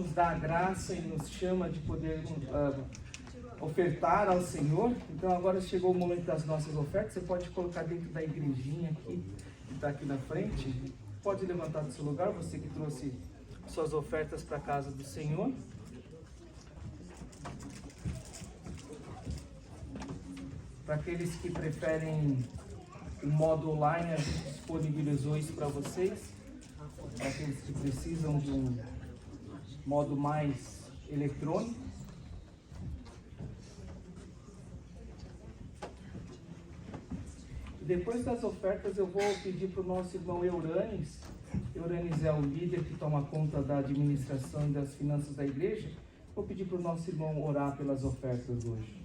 nos dá a graça e nos chama de poder ofertar ao Senhor. Então agora chegou o momento das nossas ofertas. Você pode colocar dentro da igrejinha aqui, que está aqui na frente. Pode levantar do seu lugar, você que trouxe suas ofertas para a casa do Senhor. Para aqueles que preferem o modo online, a gente disponibilizou isso para vocês. Para aqueles que precisam de um modo mais eletrônico. E depois das ofertas eu vou pedir para o nosso irmão Euranes. Euranes é o líder que toma conta da administração e das finanças da igreja. Vou pedir para o nosso irmão orar pelas ofertas hoje.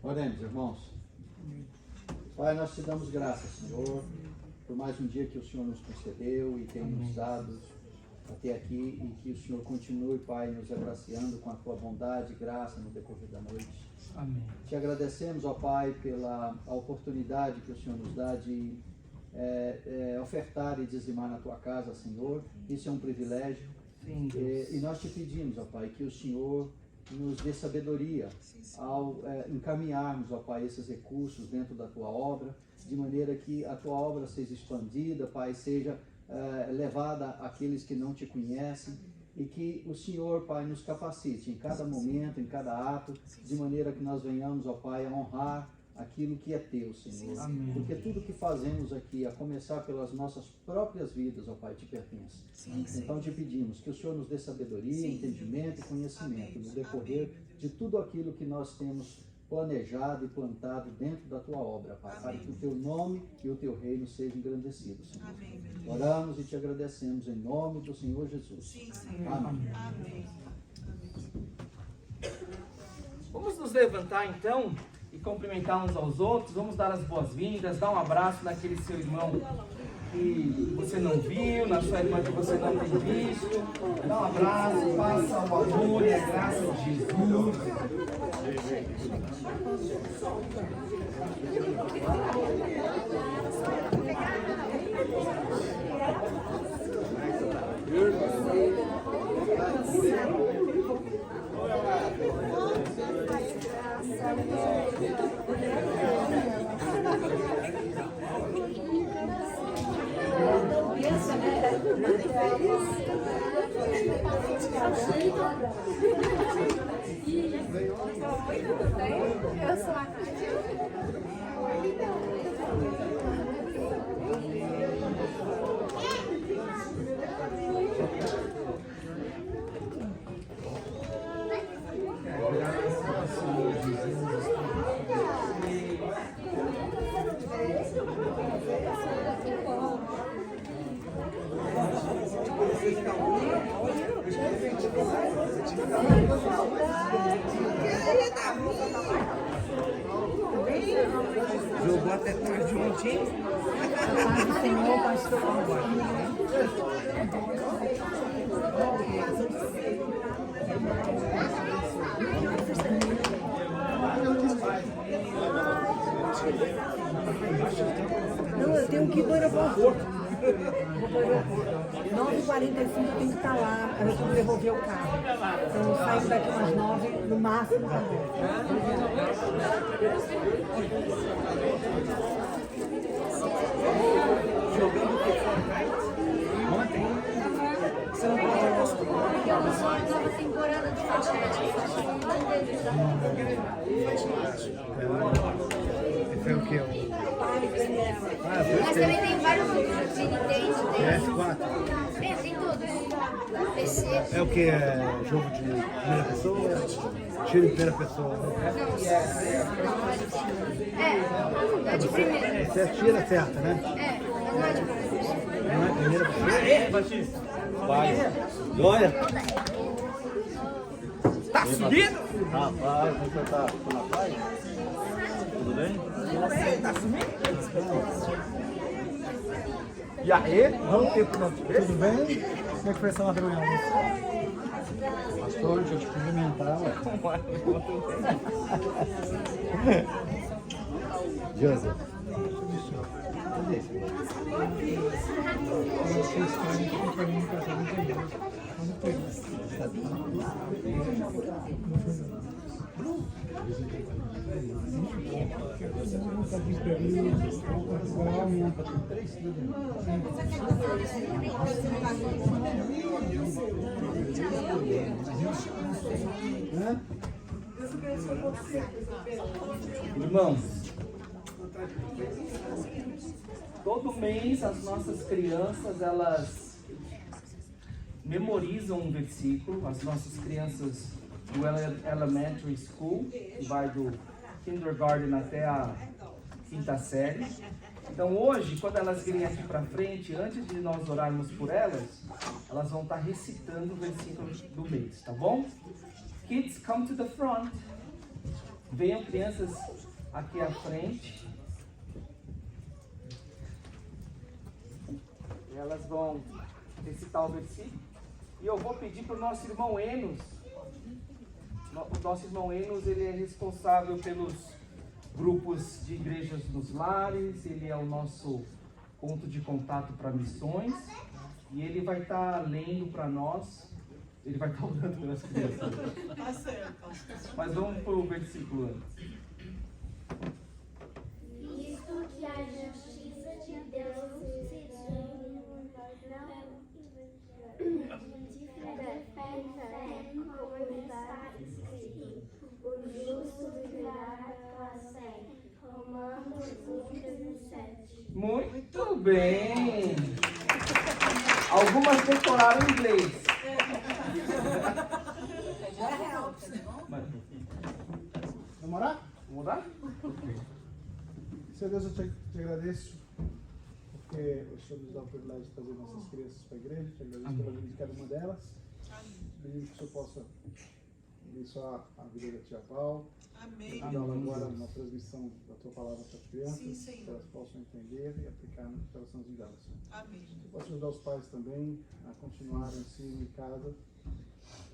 Oremos, irmãos. Pai, nós te damos graças, Senhor, por mais um dia que o Senhor nos concedeu e tem nos dado até aqui, e que o Senhor continue, Pai, nos agraciando com a tua bondade e graça no decorrer da noite. Amém. Te agradecemos, ó Pai, pela oportunidade que o Senhor nos dá de ofertar e dizimar na tua casa, Senhor. Isso é um privilégio. Sim, e nós te pedimos, ó Pai, que o Senhor nos dê sabedoria ao encaminharmos, ó Pai, esses recursos dentro da tua obra, de maneira que a tua obra seja expandida, Pai, seja levada àqueles que não te conhecem, e que o Senhor, Pai, nos capacite em cada momento, em cada ato, de maneira que nós venhamos, ó Pai, a honrar aquilo que é teu, Senhor. Amém. Porque tudo que fazemos aqui, a começar pelas nossas próprias vidas, ó Pai, te pertence. Então te pedimos que o Senhor nos dê sabedoria, entendimento e conhecimento no decorrer de tudo aquilo que nós temos planejado e plantado dentro da tua obra, Pai, para que o teu nome e o teu reino sejam engrandecidos, Senhor. Oramos e te agradecemos em nome do Senhor Jesus. Amém. Vamos nos levantar então e cumprimentar uns aos outros. Vamos dar as boas-vindas, dar um abraço naquele seu irmão que você não viu, na sua irmã que você não tem visto. Dá um abraço, faça o amor e a graça de Jesus. Eu sou a Jogou até tarde ontem. paz do Senhor, pastor. Não, eu tenho que ir para o aeroporto. 9h45 tem que estar lá, eu tenho que devolver o carro. Então eu saio daqui umas 9, no máximo tá bom. Jogando o que ontem. Porque é uma nova temporada de basquete. Foi o que? Mas também tem vários outros Nintendo, PS4. tem todos. PC. É o que? É jogo de primeira pessoa? Tiro em primeira pessoa. É de primeira. Você atira certo, né? Não é de primeira. Não é primeira pessoa? Batista. Vai. Glória. Tá subindo? Rapaz, você tá na praia? Tudo bem? Tá subindo? E aí? Vamos ter que não te ver? Tudo bem? Como é que foi essa madrugada? Pastor, deixa eu te cumprimentar, ué. Joseph. Irmãos, todo mês as nossas crianças, elas memorizam um versículo. As nossas crianças do Elementary School, que vai do kindergarten até a 5ª série. Então hoje, quando elas virem aqui para frente, antes de nós orarmos por elas, elas vão estar recitando o versículo do mês, tá bom? Kids, come to the front. Venham, crianças, aqui à frente. Elas vão recitar o versículo. E eu vou pedir para o nosso irmão Enos. O nosso irmão Enos, ele é responsável pelos grupos de igrejas nos lares. Ele é o nosso ponto de contato para missões. E ele vai estar lendo para nós. Ele vai estar orando pelas crianças. Mas vamos para o versículo antes. Visto que a justiça de Deus se defende como está escrito, o justo viverá pela fé. Romanos 1:17. Muito bem! Algumas decoraram em inglês. Vamos orar? Vamos lá? Senhor Deus, eu te agradeço porque o Senhor nos dá o privilégio de trazer nossas crianças para a igreja. Te agradeço pela vida de cada uma delas. Pedimos que o Senhor possa abençoar a vida da tia Paula. Amém. Dá agora uma transmissão da tua palavra para as crianças, que elas possam entender e aplicar no coraçãozinho delas. Amém. Que possa ajudar os pais também a continuar o ensino em casa,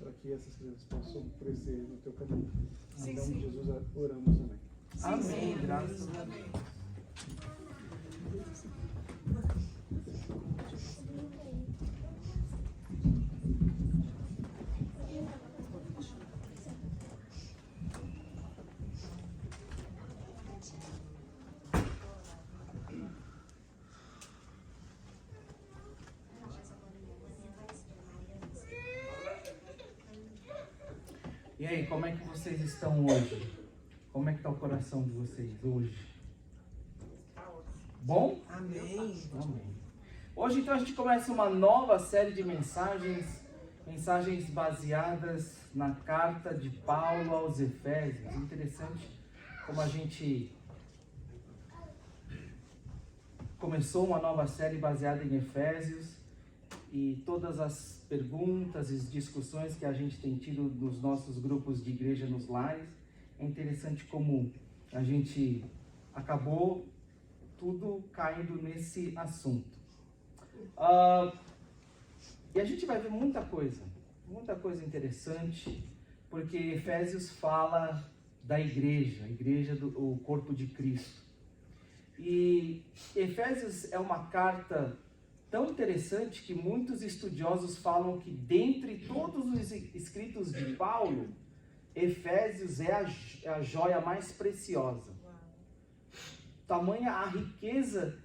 para que essas crianças possam crescer no teu caminho. Em nome de Jesus, oramos, amém. Amém. Graças a Deus. E aí, como é que vocês estão hoje? Como é que está o coração de vocês hoje? Bom? Amém. Amém. Hoje, então, a gente começa uma nova série de mensagens baseadas na carta de Paulo aos Efésios. Interessante como a gente começou uma nova série baseada em Efésios e todas as perguntas e discussões que a gente tem tido nos nossos grupos de igreja nos lares. É interessante como a gente acabou tudo caindo nesse assunto. E a gente vai ver muita coisa interessante, porque Efésios fala da igreja, o corpo de Cristo. E Efésios é uma carta tão interessante que muitos estudiosos falam que dentre todos os escritos de Paulo, Efésios é a joia mais preciosa. Tamanha a riqueza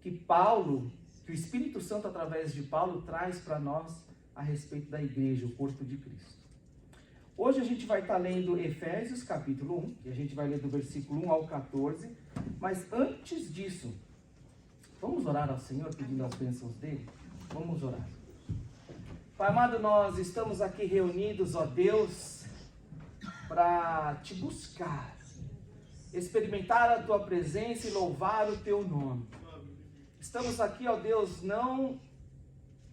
que o Espírito Santo através de Paulo traz para nós a respeito da igreja, o corpo de Cristo. Hoje a gente vai estar lendo Efésios capítulo 1, e a gente vai ler do versículo 1 ao 14, mas antes disso, vamos orar ao Senhor pedindo as bênçãos dele? Vamos orar. Pai amado, nós estamos aqui reunidos, ó Deus, para te buscar, experimentar a tua presença e louvar o teu nome. Estamos aqui, ó Deus, não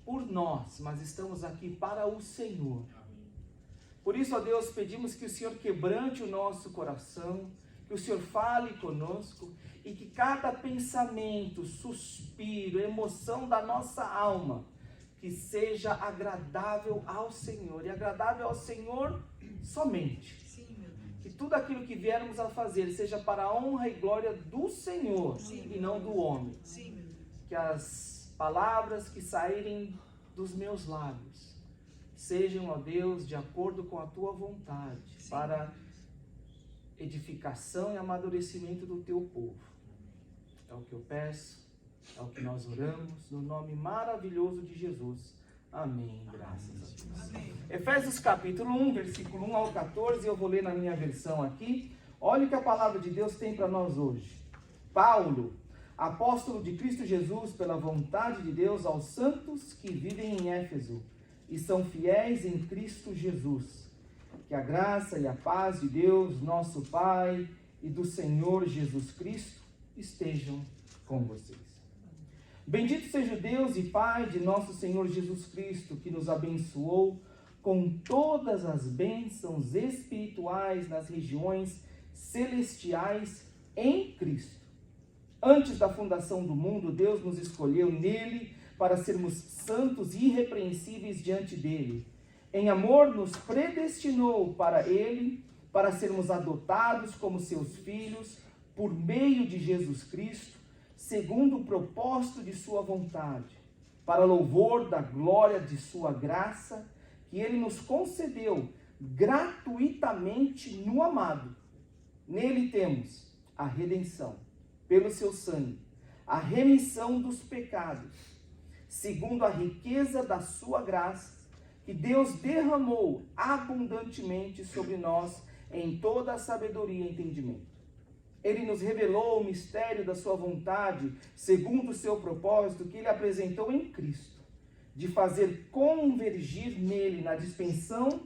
por nós, mas estamos aqui para o Senhor. Por isso, ó Deus, pedimos que o Senhor quebrante o nosso coração, que o Senhor fale conosco e que cada pensamento, suspiro, emoção da nossa alma, que seja agradável ao Senhor, e agradável ao Senhor somente. Que tudo aquilo que viermos a fazer seja para a honra e glória do Senhor e não do homem. Que as palavras que saírem dos meus lábios sejam, ó Deus, de acordo com a tua vontade, para edificação e amadurecimento do teu povo. É o que eu peço, é o que nós oramos, no nome maravilhoso de Jesus. Amém. Graças a Deus. Efésios capítulo 1, versículo 1 ao 14, eu vou ler na minha versão aqui. Olha o que a palavra de Deus tem para nós hoje. Paulo, apóstolo de Cristo Jesus, pela vontade de Deus, aos santos que vivem em Éfeso e são fiéis em Cristo Jesus. Que a graça e a paz de Deus, nosso Pai, e do Senhor Jesus Cristo estejam com vocês. Bendito seja o Deus e Pai de nosso Senhor Jesus Cristo, que nos abençoou com todas as bênçãos espirituais nas regiões celestiais em Cristo. Antes da fundação do mundo, Deus nos escolheu nele para sermos santos e irrepreensíveis diante dele. Em amor nos predestinou para ele, para sermos adotados como seus filhos, por meio de Jesus Cristo, segundo o propósito de sua vontade, para louvor da glória de sua graça, que ele nos concedeu gratuitamente no amado. Nele temos a redenção, pelo seu sangue, a remissão dos pecados, segundo a riqueza da sua graça, que Deus derramou abundantemente sobre nós em toda a sabedoria e entendimento. Ele nos revelou o mistério da sua vontade, segundo o seu propósito, que ele apresentou em Cristo, de fazer convergir nele, na dispensação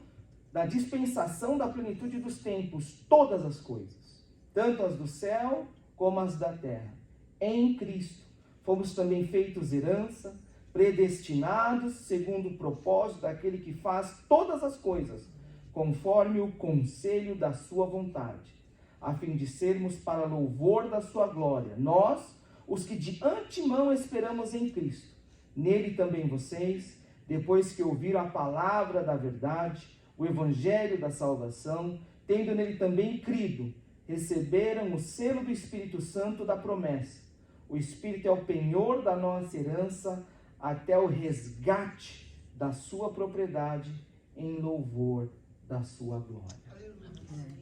da plenitude dos tempos, todas as coisas, tanto as do céu como as da terra. Em Cristo fomos também feitos herança, predestinados segundo o propósito daquele que faz todas as coisas, conforme o conselho da sua vontade, a fim de sermos para louvor da sua glória, nós, os que de antemão esperamos em Cristo. Nele também vocês, depois que ouviram a palavra da verdade, o evangelho da salvação, tendo nele também crido, receberam o selo do Espírito Santo da promessa. O Espírito é o penhor da nossa herança, até o resgate da sua propriedade, em louvor da sua glória.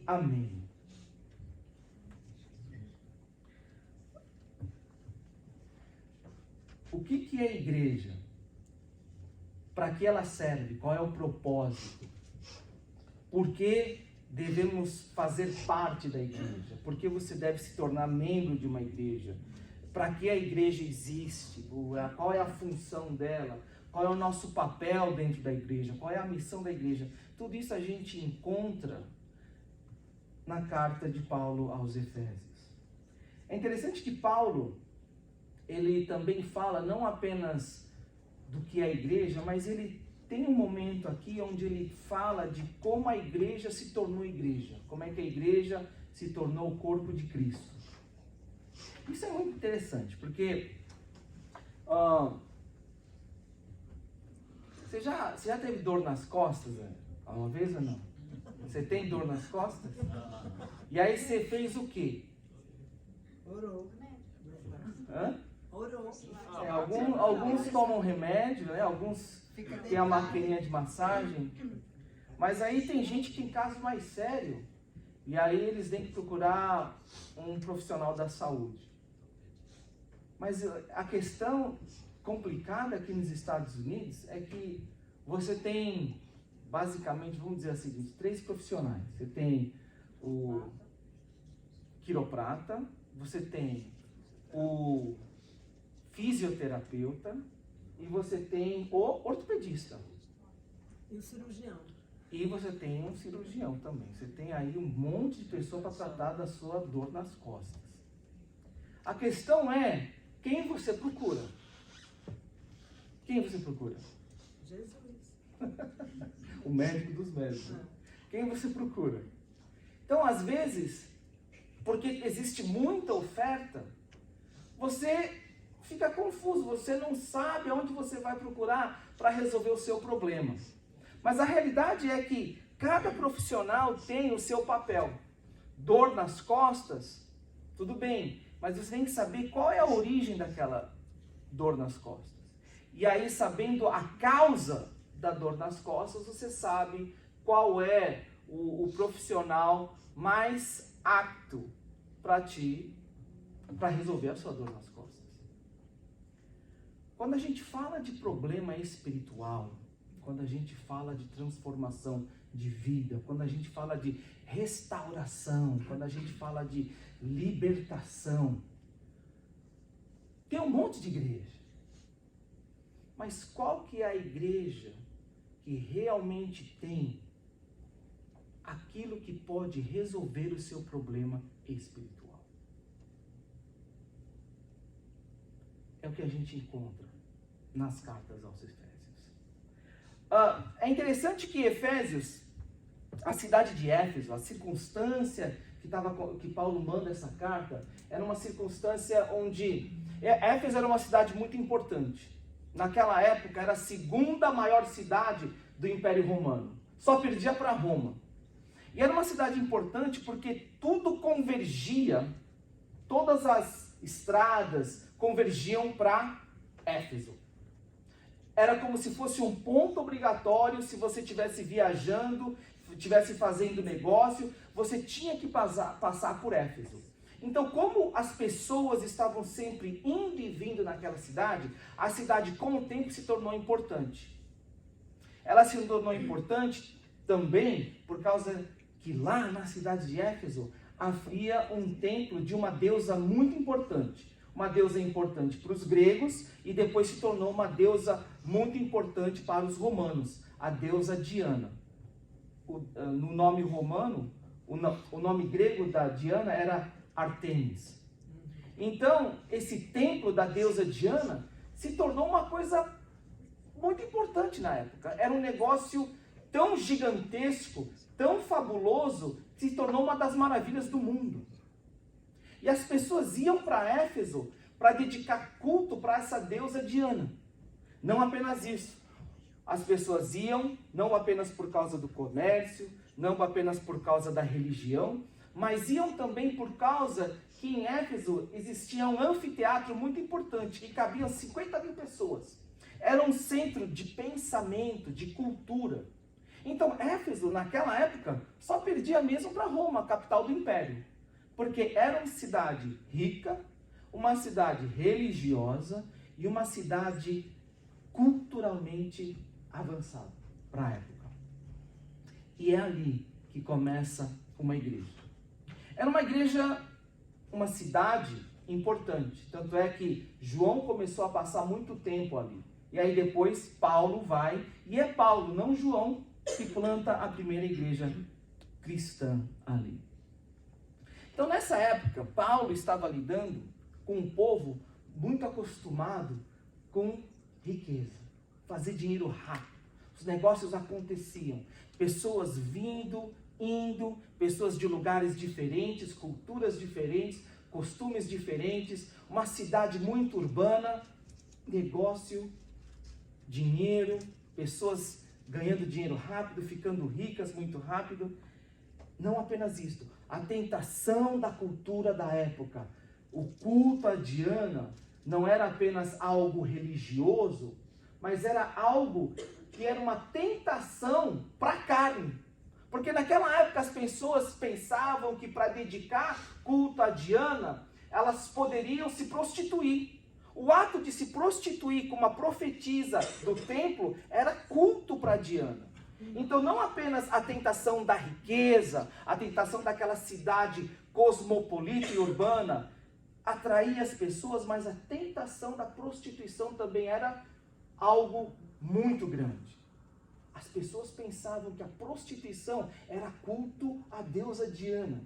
Amém. O que é a igreja? Para que ela serve? Qual é o propósito? Por que devemos fazer parte da igreja? Por que você deve se tornar membro de uma igreja? Para que a igreja existe? Qual é a função dela? Qual é o nosso papel dentro da igreja? Qual é a missão da igreja? Tudo isso a gente encontra na carta de Paulo aos Efésios. É interessante que Paulo, ele também fala não apenas do que é a igreja, mas ele tem um momento aqui onde ele fala de como a igreja se tornou igreja, como é que a igreja se tornou o corpo de Cristo. Isso é muito interessante, porque você já teve dor nas costas, né? Uma vez ou não? Você tem dor nas costas? E aí você fez o quê? Orou. Hã? Orou. Alguns tomam remédio, né? Alguns têm a maquininha de massagem. Mas aí tem gente que tem caso mais sério. E aí eles têm que procurar um profissional da saúde. Mas a questão complicada aqui nos Estados Unidos é que você tem, basicamente, vamos dizer assim, 3 profissionais. Você tem o quiroprata, você tem o fisioterapeuta e você tem o ortopedista. E o cirurgião. E você tem um cirurgião também. Você tem aí um monte de pessoa para tratar da sua dor nas costas. A questão é, quem você procura? Quem você procura? Jesus. O médico dos médicos. Né? Quem você procura? Então, às vezes, porque existe muita oferta, você fica confuso, você não sabe aonde você vai procurar para resolver o seu problema. Mas a realidade é que cada profissional tem o seu papel. Dor nas costas, tudo bem, mas você tem que saber qual é a origem daquela dor nas costas. E aí, sabendo a causa da dor nas costas, você sabe qual é o profissional mais apto para resolver a sua dor nas costas. Quando a gente fala de problema espiritual, quando a gente fala de transformação de vida, quando a gente fala de restauração, quando a gente fala de libertação, tem um monte de igreja. Mas qual que é a igreja que realmente tem aquilo que pode resolver o seu problema espiritual? É o que a gente encontra nas cartas aos Efésios. É interessante que Efésios, a cidade de Éfeso, a circunstância que Paulo manda essa carta, era uma circunstância onde Éfeso era uma cidade muito importante. Naquela época era a segunda maior cidade do Império Romano. Só perdia para Roma. E era uma cidade importante porque tudo convergia, todas as estradas convergiam para Éfeso. Era como se fosse um ponto obrigatório. Se você estivesse viajando, estivesse fazendo negócio, você tinha que passar por Éfeso. Então, como as pessoas estavam sempre indo e vindo naquela cidade, a cidade com o tempo se tornou importante. Ela se tornou importante também por causa que lá na cidade de Éfeso havia um templo de uma deusa muito importante. Uma deusa importante para os gregos e depois se tornou uma deusa muito importante para os romanos, a deusa Diana. No nome romano, o nome grego da Diana era Artemis. Então, esse templo da deusa Diana se tornou uma coisa muito importante na época. Era um negócio tão gigantesco, tão fabuloso, que se tornou uma das maravilhas do mundo. E as pessoas iam para Éfeso para dedicar culto para essa deusa Diana. Não apenas isso. As pessoas iam não apenas por causa do comércio, não apenas por causa da religião, mas iam também por causa que em Éfeso existia um anfiteatro muito importante, que cabiam 50 mil pessoas. Era um centro de pensamento, de cultura. Então Éfeso, naquela época, só perdia mesmo para Roma, a capital do império. Porque era uma cidade rica, uma cidade religiosa e uma cidade culturalmente avançada para a época. E é ali que começa uma igreja. Era uma igreja, uma cidade importante. Tanto é que João começou a passar muito tempo ali. E aí depois Paulo vai, e é Paulo, não João, que planta a primeira igreja cristã ali. Então nessa época, Paulo estava lidando com um povo muito acostumado com riqueza, fazer dinheiro rápido. Os negócios aconteciam, pessoas vindo, indo, pessoas de lugares diferentes, culturas diferentes, costumes diferentes, uma cidade muito urbana, negócio, dinheiro, pessoas ganhando dinheiro rápido, ficando ricas muito rápido. Não apenas isso, a tentação da cultura da época, o culto a Diana não era apenas algo religioso, mas era algo que era uma tentação para a carne. Porque naquela época as pessoas pensavam que para dedicar culto a Diana, elas poderiam se prostituir. O ato de se prostituir como uma profetisa do templo era culto para Diana. Então não apenas a tentação da riqueza, a tentação daquela cidade cosmopolita e urbana atraía as pessoas, mas a tentação da prostituição também era algo muito grande. As pessoas pensavam que a prostituição era culto à deusa Diana.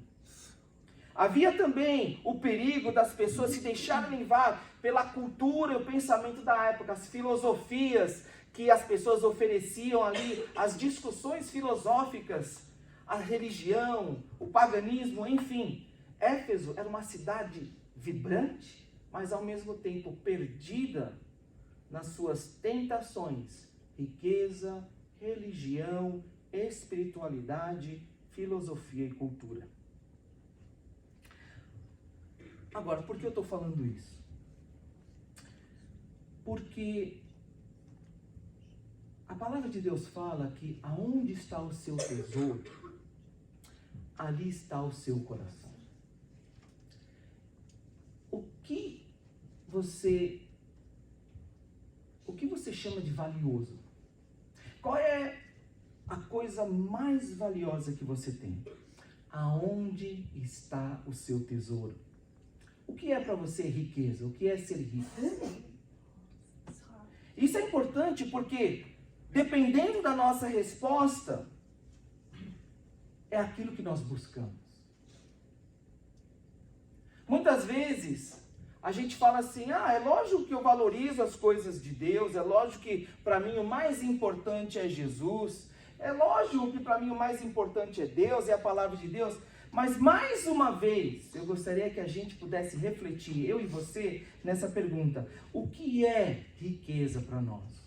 Havia também o perigo das pessoas se deixarem levar pela cultura e o pensamento da época, as filosofias que as pessoas ofereciam ali, as discussões filosóficas, a religião, o paganismo, enfim. Éfeso era uma cidade vibrante, mas ao mesmo tempo perdida nas suas tentações riqueza, religião, espiritualidade, filosofia e cultura. Agora, por que eu estou falando isso? Porque a palavra de Deus fala que aonde está o seu tesouro, ali está o seu coração. O que você chama de valioso? Qual é a coisa mais valiosa que você tem? Aonde está o seu tesouro? O que é para você riqueza? O que é ser rico? Isso é importante porque, dependendo da nossa resposta, é aquilo que nós buscamos. Muitas vezes, a gente fala assim, é lógico que eu valorizo as coisas de Deus, é lógico que para mim o mais importante é Jesus, é lógico que para mim o mais importante é Deus, é a palavra de Deus, mas mais uma vez, eu gostaria que a gente pudesse refletir, eu e você, nessa pergunta, o que é riqueza para nós?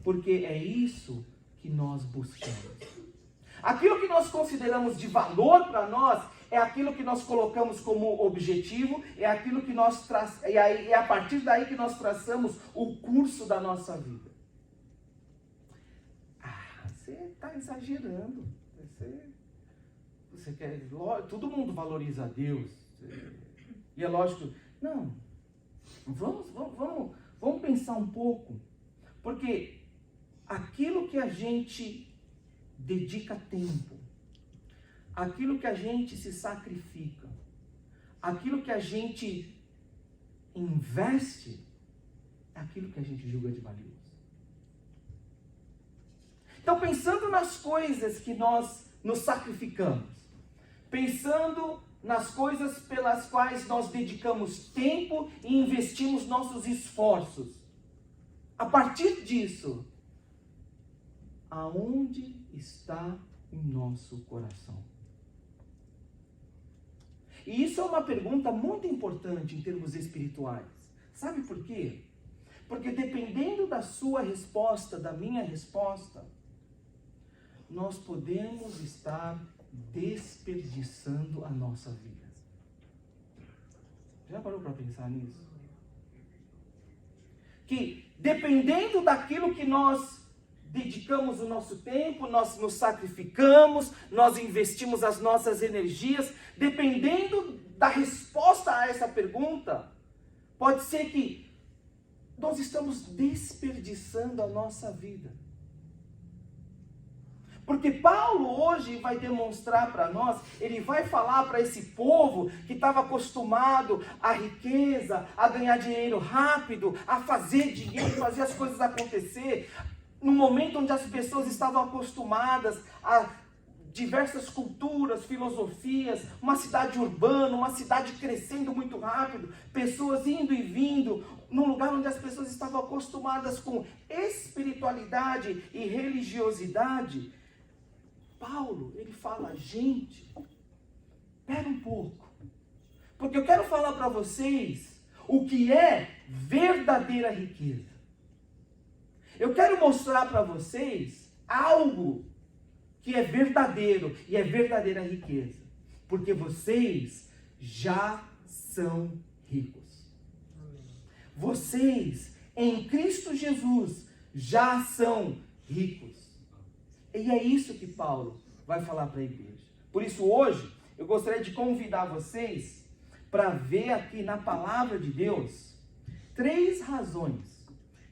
Porque é isso que nós buscamos. Aquilo que nós consideramos de valor para nós é aquilo que nós colocamos como objetivo, é aquilo que nós é a partir daí que nós traçamos o curso da nossa vida. Você está exagerando. Você quer, todo mundo valoriza a Deus. E é lógico, não. Vamos pensar um pouco, porque aquilo que a gente dedica tempo, aquilo que a gente se sacrifica, aquilo que a gente investe, é aquilo que a gente julga de valioso. Então, pensando nas coisas que nós nos sacrificamos, pensando nas coisas pelas quais nós dedicamos tempo e investimos nossos esforços, a partir disso, aonde está o nosso coração? E isso é uma pergunta muito importante em termos espirituais. Sabe por quê? Porque dependendo da sua resposta, da minha resposta, nós podemos estar desperdiçando a nossa vida. Já parou para pensar nisso? Que dependendo daquilo que nós dedicamos o nosso tempo, nós nos sacrificamos, nós investimos as nossas energias, dependendo da resposta a essa pergunta, pode ser que nós estamos desperdiçando a nossa vida. Porque Paulo hoje vai demonstrar para nós, ele vai falar para esse povo que estava acostumado à riqueza, a ganhar dinheiro rápido, a fazer dinheiro, fazer as coisas acontecer, no momento onde as pessoas estavam acostumadas a diversas culturas, filosofias, uma cidade urbana, uma cidade crescendo muito rápido, pessoas indo e vindo, num lugar onde as pessoas estavam acostumadas com espiritualidade e religiosidade. Paulo, ele fala, gente, espera um pouco, porque eu quero falar para vocês o que é verdadeira riqueza. Eu quero mostrar para vocês algo que é verdadeiro e é verdadeira riqueza, porque vocês já são ricos. Vocês, em Cristo Jesus, já são ricos. E é isso que Paulo vai falar para a igreja. Por isso hoje, eu gostaria de convidar vocês para ver aqui na palavra de Deus 3 razões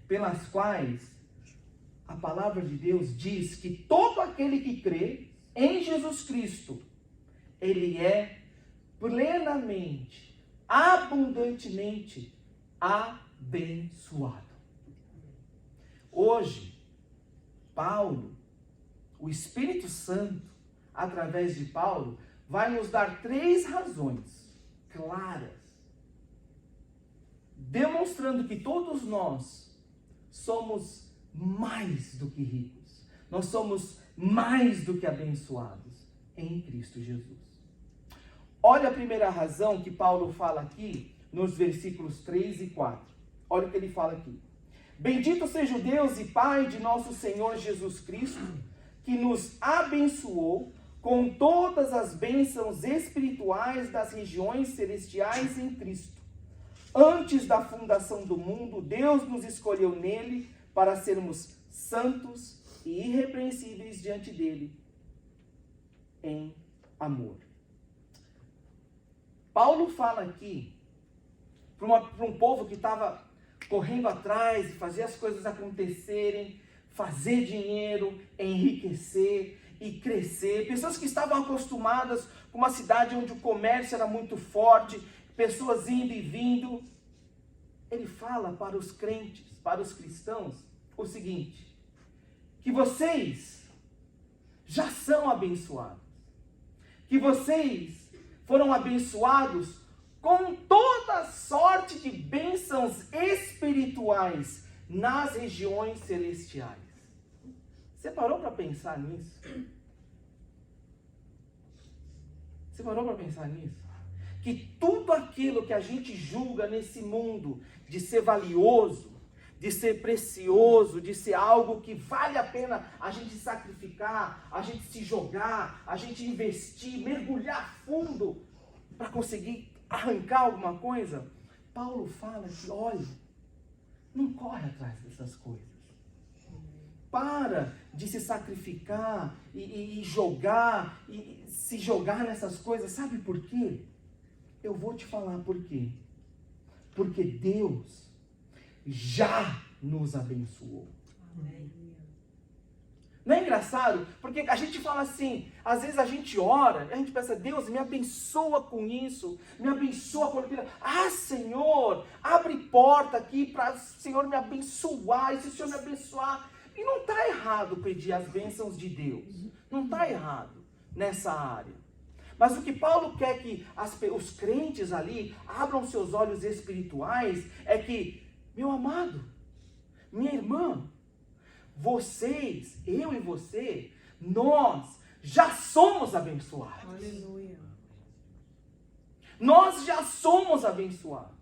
pelas quais a palavra de Deus diz que todo aquele que crê em Jesus Cristo, ele é plenamente, abundantemente abençoado. Hoje, Paulo, o Espírito Santo, através de Paulo, vai nos dar 3 razões claras, demonstrando que todos nós somos mais do que ricos, nós somos mais do que abençoados em Cristo Jesus. Olha a primeira razão que Paulo fala aqui nos versículos 3 e 4. Olha o que ele fala aqui. Bendito seja o Deus e Pai de nosso Senhor Jesus Cristo, que nos abençoou com todas as bênçãos espirituais das regiões celestiais em Cristo. Antes da fundação do mundo, Deus nos escolheu nele para sermos santos e irrepreensíveis diante dele, em amor. Paulo fala aqui para um povo que estava correndo atrás de fazer as coisas acontecerem, fazer dinheiro, enriquecer e crescer. Pessoas que estavam acostumadas com uma cidade onde o comércio era muito forte, pessoas indo e vindo. Ele fala para os crentes, para os cristãos, o seguinte: que vocês já são abençoados. Que vocês foram abençoados com toda sorte de bênçãos espirituais nas regiões celestiais. Você parou para pensar nisso? Você parou para pensar nisso? Que tudo aquilo que a gente julga nesse mundo de ser valioso, de ser precioso, de ser algo que vale a pena a gente sacrificar, a gente se jogar, a gente investir, mergulhar fundo para conseguir arrancar alguma coisa, Paulo fala que, olha, não corre atrás dessas coisas. Para de se sacrificar e jogar, e se jogar nessas coisas. Sabe por quê? Eu vou te falar por quê. Porque Deus já nos abençoou. Amém. Não é engraçado? Porque a gente fala assim, às vezes a gente ora, e a gente pensa, Deus, me abençoa com isso, me abençoa com aquilo. Ah, Senhor, abre porta aqui para o Senhor me abençoar, e se o Senhor me abençoar. E não está errado pedir as bênçãos de Deus. Não está errado nessa área. Mas o que Paulo quer que os crentes ali abram seus olhos espirituais é que, meu amado, minha irmã, vocês, eu e você, nós já somos abençoados. Aleluia. Nós já somos abençoados.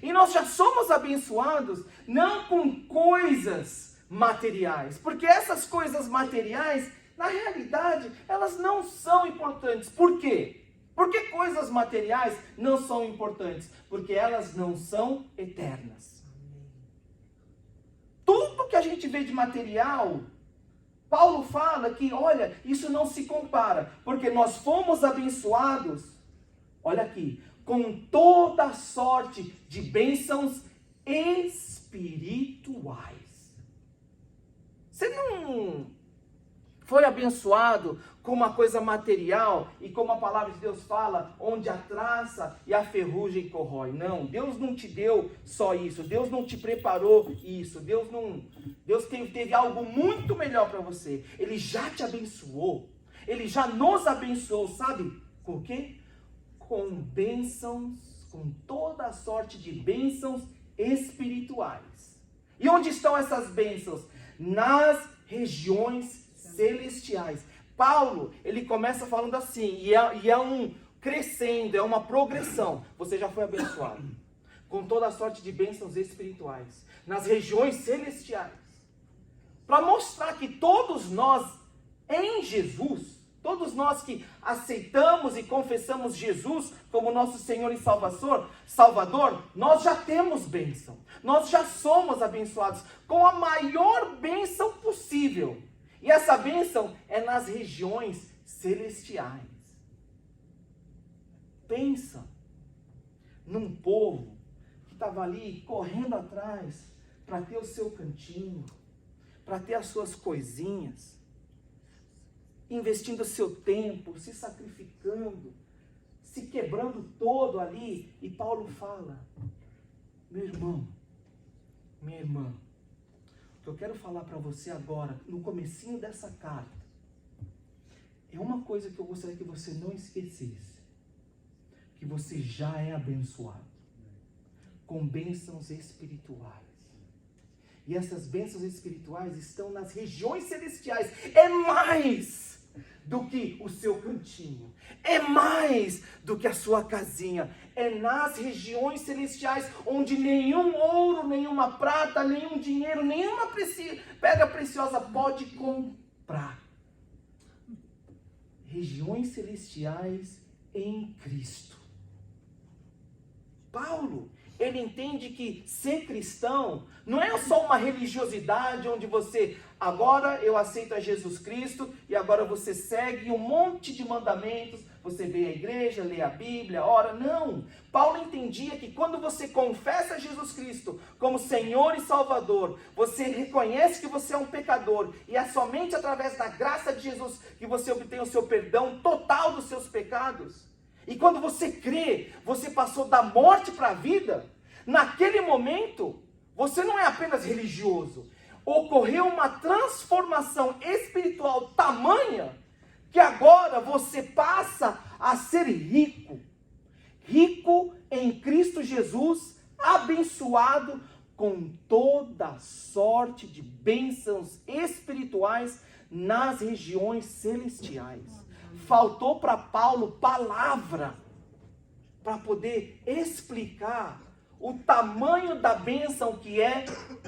E nós já somos abençoados não com coisas materiais, porque essas coisas materiais, na realidade, elas não são importantes. Por quê? Por que coisas materiais não são importantes? Porque elas não são eternas. Tudo que a gente vê de material, Paulo fala que, olha, isso não se compara, porque nós fomos abençoados, olha aqui, com toda sorte de bênçãos espirituais. Você não foi abençoado com uma coisa material e como a palavra de Deus fala, onde a traça e a ferrugem corrói. Não, Deus não te deu só isso, Deus não te preparou isso, Deus teve algo muito melhor para você. Ele já te abençoou, Ele já nos abençoou, sabe com o quê? Com bênçãos, com toda a sorte de bênçãos espirituais. E onde estão essas bênçãos? Nas regiões celestiais. Paulo, ele começa falando assim, e é um crescendo, é uma progressão. Você já foi abençoado com toda a sorte de bênçãos espirituais nas regiões celestiais, para mostrar que todos nós em Jesus, todos nós que aceitamos e confessamos Jesus como nosso Senhor e Salvador, nós já temos bênção. Nós já somos abençoados com a maior bênção possível. E essa bênção é nas regiões celestiais. Pensa num povo que estava ali correndo atrás para ter o seu cantinho, para ter as suas coisinhas, investindo seu tempo, se sacrificando, se quebrando todo ali. E Paulo fala, meu irmão, minha irmã, o que eu quero falar para você agora, no comecinho dessa carta, é uma coisa que eu gostaria que você não esquecesse, que você já é abençoado, com bênçãos espirituais. E essas bênçãos espirituais estão nas regiões celestiais. É mais do que o seu cantinho. É mais do que a sua casinha. É nas regiões celestiais, onde nenhum ouro, nenhuma prata, nenhum dinheiro, nenhuma pedra preciosa pode comprar. Regiões celestiais em Cristo. Paulo, ele entende que ser cristão não é só uma religiosidade onde você, agora eu aceito a Jesus Cristo e agora você segue um monte de mandamentos, você vê a igreja, lê a Bíblia, ora. Não. Paulo entendia que quando você confessa Jesus Cristo como Senhor e Salvador, você reconhece que você é um pecador e é somente através da graça de Jesus que você obtém o seu perdão total dos seus pecados. E quando você crê, você passou da morte para a vida, naquele momento, você não é apenas religioso. Ocorreu uma transformação espiritual tamanha que agora você passa a ser rico. Rico em Cristo Jesus, abençoado com toda sorte de bênçãos espirituais nas regiões celestiais. Faltou para Paulo palavra para poder explicar o tamanho da bênção que é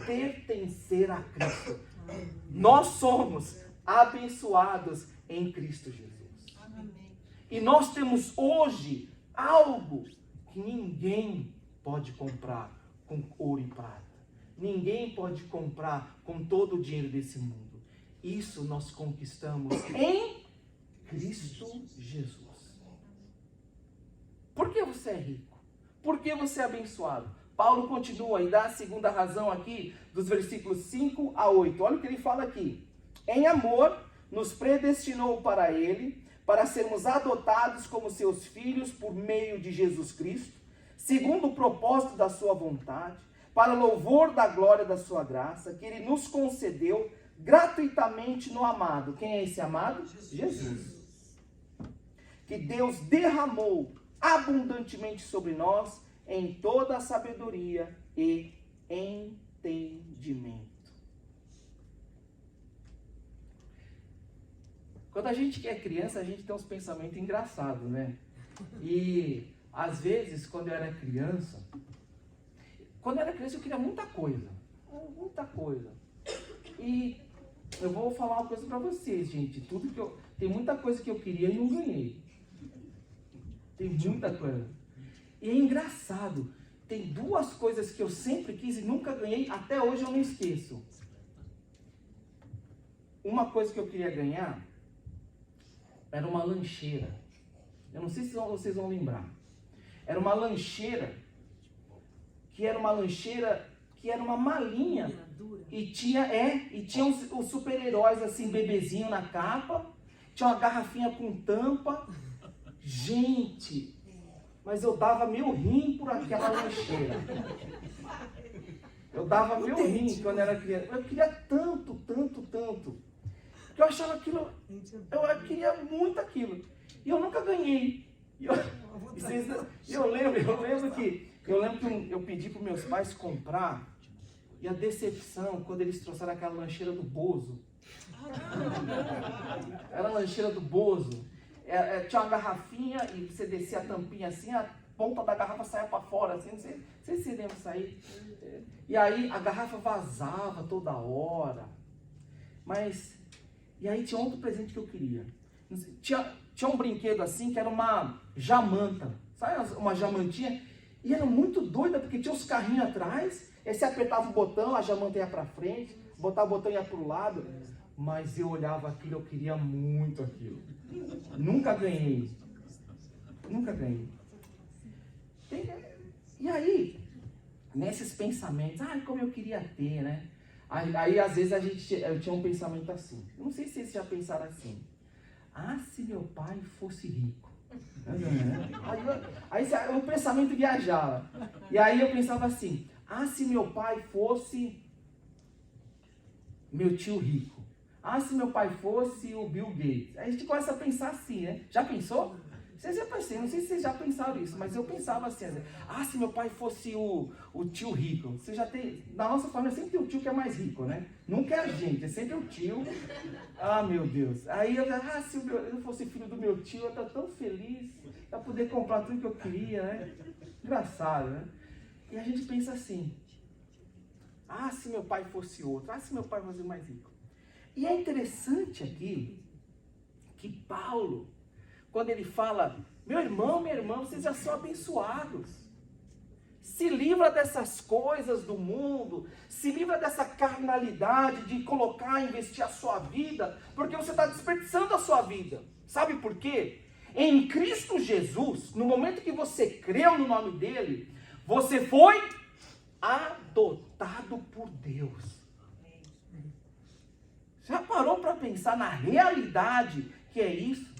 pertencer a Cristo. Nós somos abençoados em Cristo Jesus. E nós temos hoje algo que ninguém pode comprar com ouro e prata. Ninguém pode comprar com todo o dinheiro desse mundo. Isso nós conquistamos em Cristo Jesus. Por que você é rico? Por que você é abençoado? Paulo continua e dá a segunda razão aqui, dos versículos 5 a 8. Olha o que ele fala aqui. Em amor, nos predestinou para ele, para sermos adotados como seus filhos por meio de Jesus Cristo, segundo o propósito da sua vontade, para louvor da glória da sua graça, que ele nos concedeu gratuitamente no amado. Quem é esse amado? Jesus. Que Deus derramou abundantemente sobre nós em toda a sabedoria e entendimento. Quando a gente é criança, a gente tem uns pensamentos engraçados, né? E às vezes, quando eu era criança, eu queria muita coisa. Muita coisa. E eu vou falar uma coisa para vocês, gente. Tem muita coisa que eu queria e não ganhei. Tem muita coisa. E é engraçado. Tem duas coisas que eu sempre quis e nunca ganhei. Até hoje eu não esqueço. Uma coisa que eu queria ganhar era uma lancheira. Eu não sei se vocês vão lembrar. Era uma lancheira que era uma malinha e tinha os super-heróis assim, bebezinho na capa, tinha uma garrafinha com tampa. Gente, mas eu dava meu rim por aquela lancheira. Eu dava meu rim quando era criança. Eu queria tanto, que eu achava aquilo, eu queria muito aquilo. E eu nunca ganhei. Eu lembro que eu pedi para meus pais comprar, e a decepção quando eles trouxeram aquela lancheira do Bozo. Era a lancheira do Bozo. Tinha uma garrafinha e você descia a tampinha assim, a ponta da garrafa saia para fora, assim, não sei se você lembra sair. E aí a garrafa vazava toda hora. E aí tinha outro presente que eu queria. Tinha um brinquedo assim que era uma jamanta, sabe, uma jamantinha, e era muito doida porque tinha os carrinhos atrás, aí você apertava o botão, a jamanta ia para frente, botava o botão e ia para o lado, mas eu olhava aquilo, eu queria muito aquilo. Nunca ganhei. E aí, nesses pensamentos, como eu queria ter, né? Aí às vezes eu tinha um pensamento assim, não sei se vocês já pensaram assim, se meu pai fosse rico. Aí o pensamento viajava. E aí eu pensava assim, se meu pai fosse meu tio rico. Se meu pai fosse o Bill Gates. Aí a gente começa a pensar assim, né? Já pensou? Vocês já pensaram, não sei se vocês já pensaram isso, mas eu pensava assim, se meu pai fosse o tio rico. Você já tem, na nossa família sempre tem o tio que é mais rico, né? Nunca é a gente, é sempre o tio. Ah, meu Deus. Aí eu se eu fosse filho do meu tio, eu ia estar tão feliz, ia poder comprar tudo que eu queria, né? Engraçado, né? E a gente pensa assim, se meu pai fosse outro, se meu pai fosse mais rico. E é interessante aqui, que Paulo, quando ele fala, meu irmão, minha irmã, vocês já são abençoados. Se livra dessas coisas do mundo, se livra dessa carnalidade de colocar, investir a sua vida, porque você está desperdiçando a sua vida. Sabe por quê? Em Cristo Jesus, no momento que você creu no nome dele, você foi adotado por Deus. Já parou para pensar na realidade que é isso?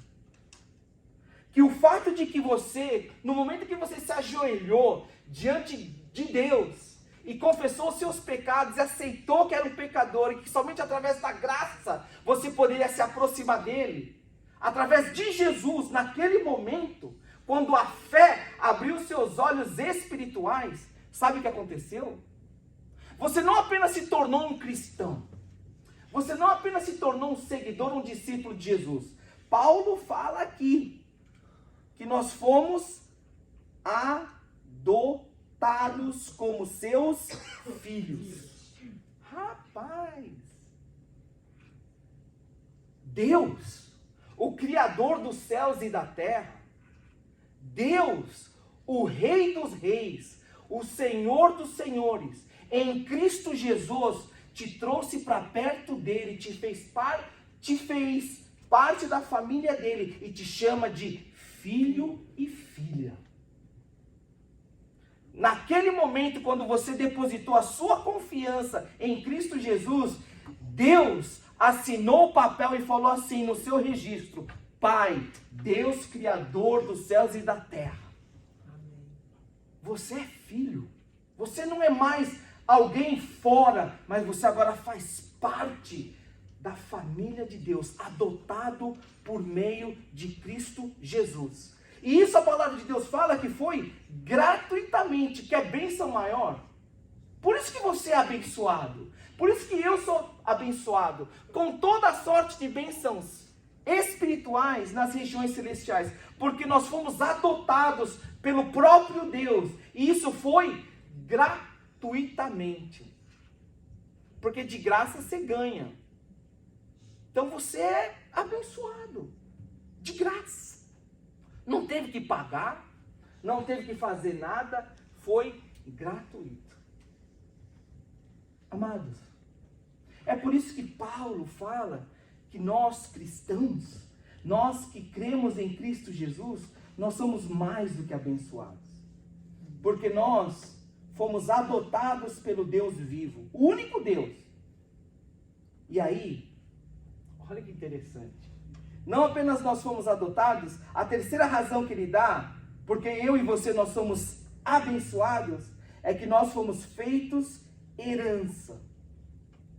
Que o fato de que você, no momento que você se ajoelhou diante de Deus e confessou os seus pecados e aceitou que era um pecador e que somente através da graça você poderia se aproximar dele, através de Jesus, naquele momento, quando a fé abriu seus olhos espirituais, sabe o que aconteceu? Você não apenas se tornou um cristão, você não apenas se tornou um seguidor, um discípulo de Jesus. Paulo fala aqui que nós fomos adotados como seus filhos. Rapaz! Deus, o Criador dos céus e da terra, Deus, o Rei dos reis, o Senhor dos senhores, em Cristo Jesus, te trouxe para perto dele, te fez parte da família dele e te chama de filho e filha. Naquele momento, quando você depositou a sua confiança em Cristo Jesus, Deus assinou o papel e falou assim no seu registro: Pai, Deus Criador dos céus e da terra. Amém. Você é filho. Você não é mais alguém fora, mas você agora faz parte da família de Deus, adotado por meio de Cristo Jesus. E isso a palavra de Deus fala que foi gratuitamente, que é bênção maior. Por isso que você é abençoado. Por isso que eu sou abençoado. Com toda a sorte de bênçãos espirituais nas regiões celestiais. Porque nós fomos adotados pelo próprio Deus. E isso foi gratuitamente. Porque de graça você ganha. Então você é abençoado. De graça. Não teve que pagar. Não teve que fazer nada. Foi gratuito. Amados, é por isso que Paulo fala que nós cristãos, nós que cremos em Cristo Jesus, nós somos mais do que abençoados. Porque nós fomos adotados pelo Deus vivo, o único Deus. E aí, olha que interessante. Não apenas nós fomos adotados, a terceira razão que ele dá, porque eu e você nós somos abençoados, é que nós fomos feitos herança.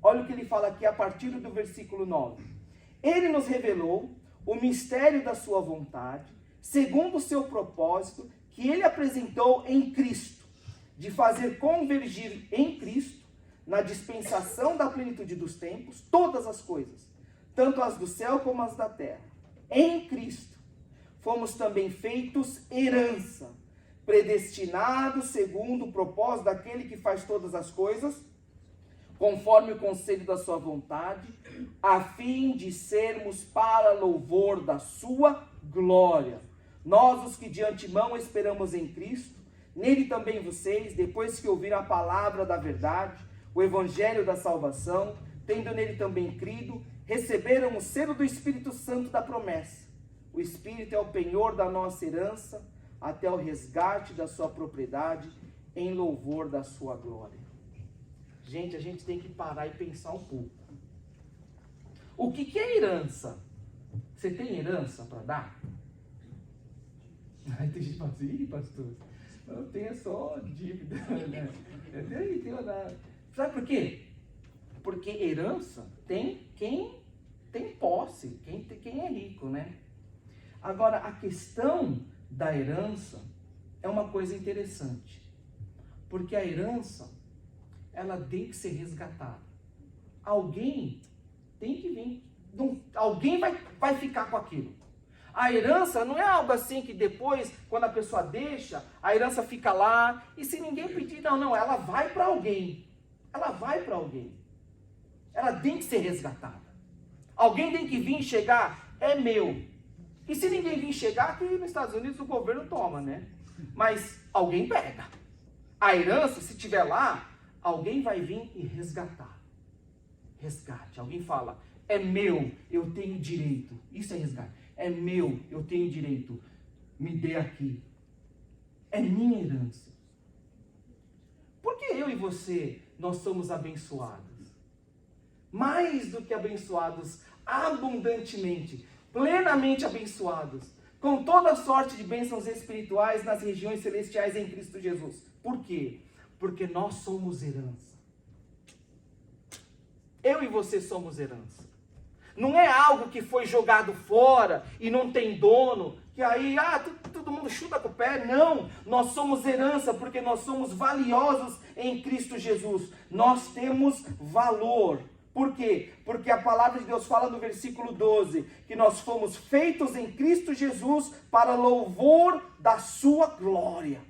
Olha o que ele fala aqui a partir do versículo 9. Ele nos revelou o mistério da sua vontade, segundo o seu propósito, que ele apresentou em Cristo, de fazer convergir em Cristo, na dispensação da plenitude dos tempos, todas as coisas, tanto as do céu como as da terra. Em Cristo, fomos também feitos herança, predestinados segundo o propósito daquele que faz todas as coisas, conforme o conselho da sua vontade, a fim de sermos para louvor da sua glória. Nós, os que de antemão esperamos em Cristo, nele também vocês, depois que ouviram a palavra da verdade, o evangelho da salvação, tendo nele também crido, receberam o selo do Espírito Santo da promessa. O Espírito é o penhor da nossa herança, até o resgate da sua propriedade, em louvor da sua glória. Gente, a gente tem que parar e pensar um pouco. O que é herança? Você tem herança para dar? Aí tem gente que fala assim, ih, pastor, eu tenho só dívida, né? Eu tenho nada. Sabe por quê? Porque herança tem quem tem posse, quem é rico, né? Agora, a questão da herança é uma coisa interessante. Porque a herança, ela tem que ser resgatada. Alguém tem que vir. Alguém vai ficar com aquilo. A herança não é algo assim que depois, quando a pessoa deixa, a herança fica lá. E se ninguém pedir, não, ela vai para alguém. Ela vai para alguém. Ela tem que ser resgatada. Alguém tem que vir chegar, é meu. E se ninguém vir chegar, aqui nos Estados Unidos o governo toma, né? Mas alguém pega. A herança, se tiver lá, alguém vai vir e resgatar. Resgate. Alguém fala, é meu, eu tenho direito. Isso é resgate. É meu, eu tenho direito. Me dê aqui. É minha herança. Por que eu e você, nós somos abençoados? Mais do que abençoados, abundantemente, plenamente abençoados, com toda sorte de bênçãos espirituais nas regiões celestiais em Cristo Jesus. Por quê? Porque nós somos herança. Eu e você somos herança. Não é algo que foi jogado fora e não tem dono, que aí, todo mundo chuta com o pé. Não, nós somos herança porque nós somos valiosos em Cristo Jesus. Nós temos valor. Por quê? Porque a palavra de Deus fala no versículo 12, que nós fomos feitos em Cristo Jesus para louvor da sua glória.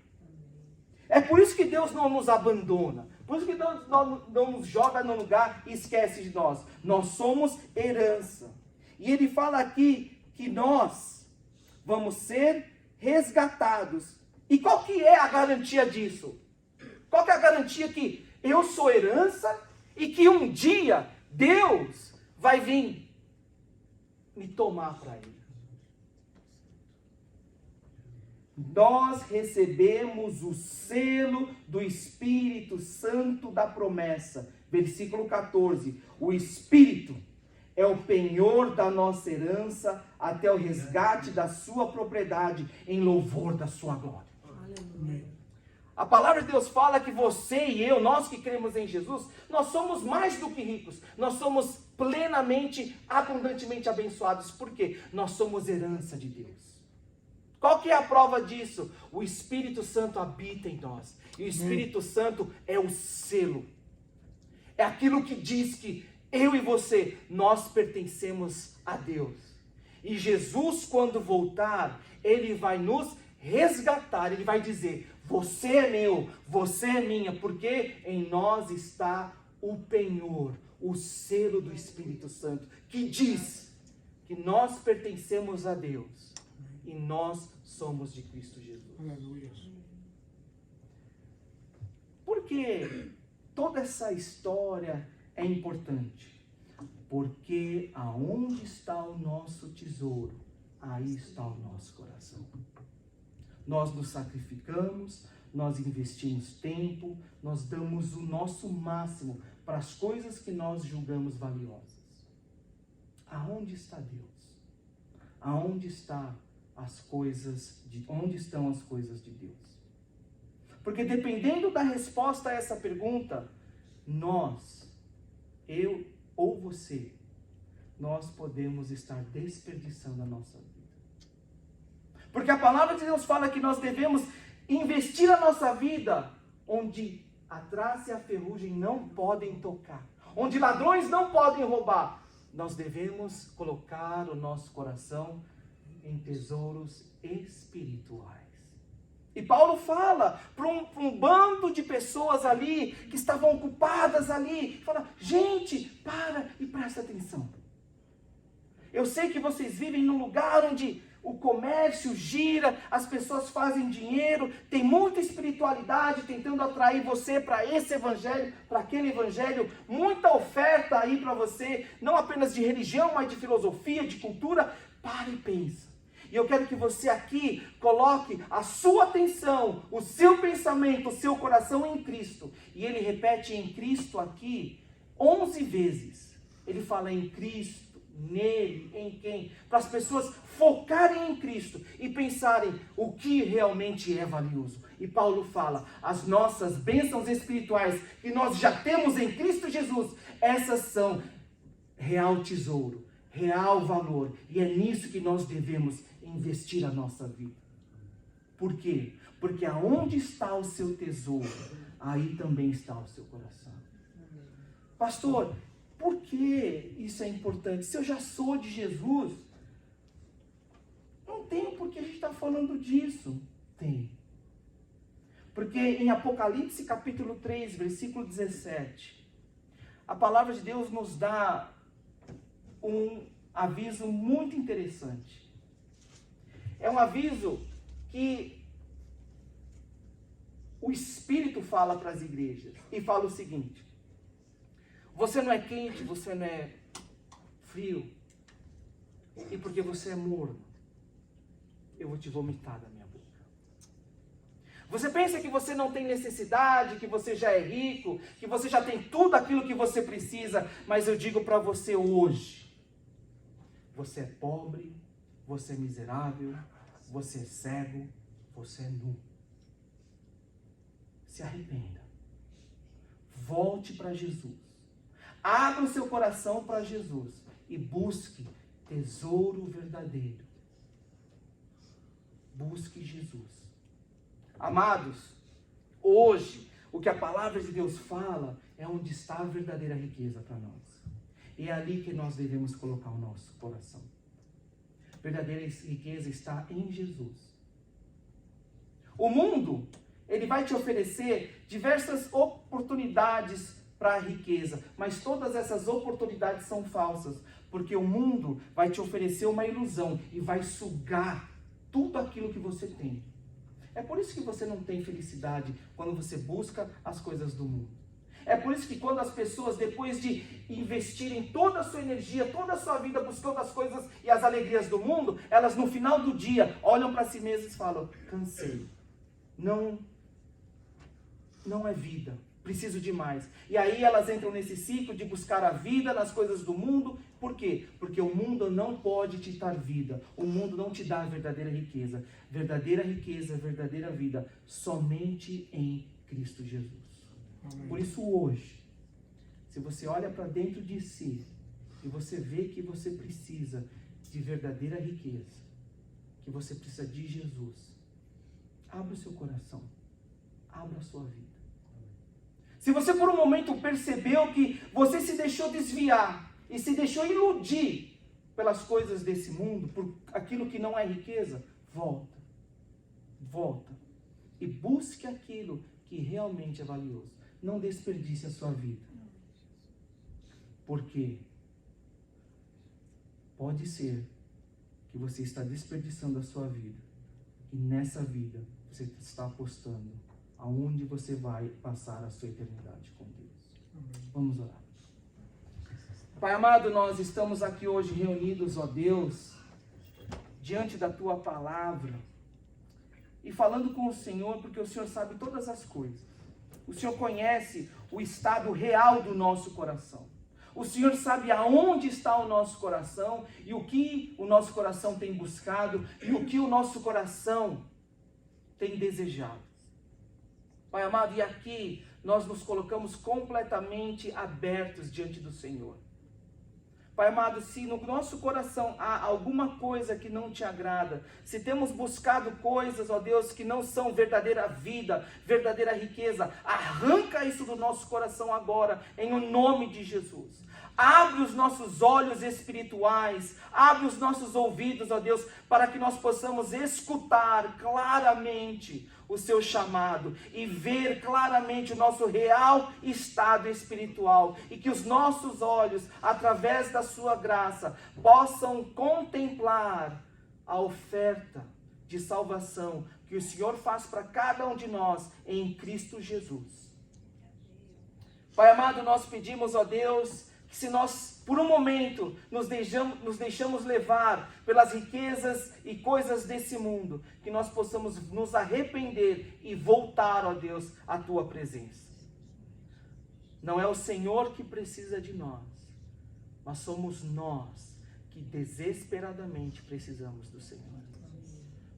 É por isso que Deus não nos abandona. Por isso que Deus não nos joga no lugar e esquece de nós. Nós somos herança. E ele fala aqui que nós vamos ser resgatados. E qual que é a garantia disso? Qual que é a garantia que eu sou herança e que um dia Deus vai vir me tomar para ele? Nós recebemos o selo do Espírito Santo da promessa. Versículo 14. O Espírito é o penhor da nossa herança até o resgate da sua propriedade em louvor da sua glória. Aleluia. A palavra de Deus fala que você e eu, nós que cremos em Jesus, nós somos mais do que ricos. Nós somos plenamente, abundantemente abençoados. Por quê? Nós somos herança de Deus. Qual que é a prova disso? O Espírito Santo habita em nós. E o Espírito Santo é o selo. É aquilo que diz que eu e você, nós pertencemos a Deus. E Jesus, quando voltar, ele vai nos resgatar. Ele vai dizer, você é meu, você é minha, porque em nós está o penhor, o selo do Espírito Santo, que diz que nós pertencemos a Deus. E nós somos de Cristo Jesus. Aleluia. Por que toda essa história é importante? Porque aonde está o nosso tesouro, aí está o nosso coração. Nós nos sacrificamos, nós investimos tempo, nós damos o nosso máximo para as coisas que nós julgamos valiosas. Aonde está Deus? Aonde está onde estão as coisas de Deus? Porque dependendo da resposta a essa pergunta, nós, eu ou você, nós podemos estar desperdiçando a nossa vida. Porque a palavra de Deus fala que nós devemos investir a nossa vida onde a traça e a ferrugem não podem tocar, onde ladrões não podem roubar. Nós devemos colocar o nosso coração em tesouros espirituais. E Paulo fala para um bando de pessoas ali, que estavam ocupadas ali, fala, gente, para e presta atenção. Eu sei que vocês vivem num lugar onde o comércio gira, as pessoas fazem dinheiro, tem muita espiritualidade tentando atrair você para esse evangelho, para aquele evangelho, muita oferta aí para você, não apenas de religião, mas de filosofia, de cultura. Para e pensa. E eu quero que você aqui coloque a sua atenção, o seu pensamento, o seu coração em Cristo. E ele repete em Cristo aqui 11 vezes. Ele fala em Cristo, nele, em quem? Para as pessoas focarem em Cristo e pensarem o que realmente é valioso. E Paulo fala, as nossas bênçãos espirituais que nós já temos em Cristo Jesus, essas são real tesouro, real valor. E é nisso que nós devemos investir a nossa vida. Por quê? Porque aonde está o seu tesouro, aí também está o seu coração. Pastor, por que isso é importante? Se eu já sou de Jesus, não tem por que a gente está falando disso. Tem. Porque em Apocalipse capítulo 3, versículo 17, a palavra de Deus nos dá um aviso muito interessante. É um aviso que o Espírito fala para as igrejas. E fala o seguinte: você não é quente, você não é frio. E porque você é morno, eu vou te vomitar da minha boca. Você pensa que você não tem necessidade, que você já é rico, que você já tem tudo aquilo que você precisa, mas eu digo para você hoje, você é pobre, você é miserável, você é cego, você é nu. Se arrependa. Volte para Jesus. Abra o seu coração para Jesus e busque tesouro verdadeiro. Busque Jesus. Amados, hoje, o que a palavra de Deus fala é onde está a verdadeira riqueza para nós. E é ali que nós devemos colocar o nosso coração. A verdadeira riqueza está em Jesus. O mundo, ele vai te oferecer diversas oportunidades para a riqueza, mas todas essas oportunidades são falsas, porque o mundo vai te oferecer uma ilusão e vai sugar tudo aquilo que você tem. É por isso que você não tem felicidade quando você busca as coisas do mundo. É por isso que quando as pessoas, depois de investirem toda a sua energia, toda a sua vida buscando as coisas e as alegrias do mundo, elas no final do dia olham para si mesmas e falam: cansei, não é vida, preciso de mais. E aí elas entram nesse ciclo de buscar a vida nas coisas do mundo. Por quê? Porque o mundo não pode te dar vida. O mundo não te dá a verdadeira riqueza. Verdadeira riqueza, verdadeira vida, somente em Cristo Jesus. Amém. Por isso hoje, se você olha para dentro de si e você vê que você precisa de verdadeira riqueza, que você precisa de Jesus, abra o seu coração, abra a sua vida. Se você por um momento percebeu que você se deixou desviar e se deixou iludir pelas coisas desse mundo, por aquilo que não é riqueza, volta e busque aquilo que realmente é valioso. Não desperdice a sua vida. Porque pode ser que você está desperdiçando a sua vida e nessa vida você está apostando aonde você vai passar a sua eternidade com Deus. Vamos orar. Pai amado, nós estamos aqui hoje reunidos, ó Deus, diante da Tua palavra e falando com o Senhor, porque o Senhor sabe todas as coisas. O Senhor conhece o estado real do nosso coração. O Senhor sabe aonde está o nosso coração e o que o nosso coração tem buscado e o que o nosso coração tem desejado. Pai amado, e aqui nós nos colocamos completamente abertos diante do Senhor. Pai amado, se no nosso coração há alguma coisa que não te agrada, se temos buscado coisas, ó Deus, que não são verdadeira vida, verdadeira riqueza, arranca isso do nosso coração agora, em o nome de Jesus. Abre os nossos olhos espirituais, abre os nossos ouvidos, ó Deus, para que nós possamos escutar claramente o seu chamado e ver claramente o nosso real estado espiritual e que os nossos olhos, através da sua graça, possam contemplar a oferta de salvação que o Senhor faz para cada um de nós em Cristo Jesus. Pai amado, nós pedimos, ó Deus, que se nós, por um momento, nos deixamos levar pelas riquezas e coisas desse mundo, que nós possamos nos arrepender e voltar, ó Deus, à Tua presença. Não é o Senhor que precisa de nós, mas somos nós que desesperadamente precisamos do Senhor.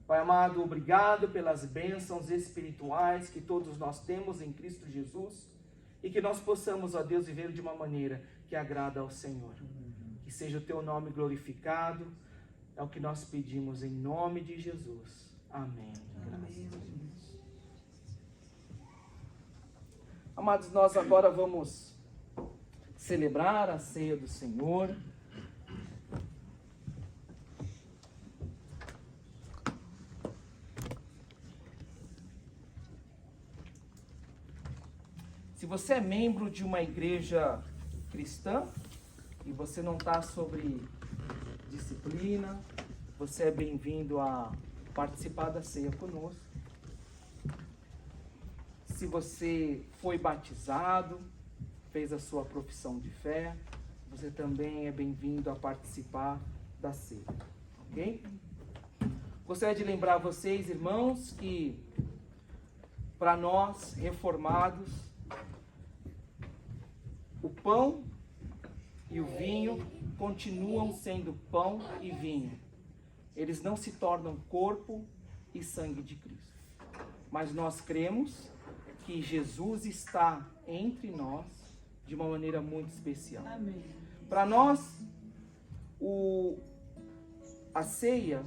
Pai amado, obrigado pelas bênçãos espirituais que todos nós temos em Cristo Jesus e que nós possamos, ó Deus, viver de uma maneira que agrada ao Senhor. que seja o teu nome glorificado. É o que nós pedimos em nome de Jesus. Amém. Amém. Amados, nós agora vamos celebrar a ceia do Senhor. Se você é membro de uma igreja cristã e você não está sobre disciplina, você é bem-vindo a participar da ceia conosco. Se você foi batizado, fez a sua profissão de fé, você também é bem-vindo a participar da ceia, ok? Gostaria de lembrar vocês, irmãos, que para nós, reformados, o pão e o vinho continuam sendo pão e vinho. Eles não se tornam corpo e sangue de Cristo. Mas nós cremos que Jesus está entre nós de uma maneira muito especial. Para nós, a ceia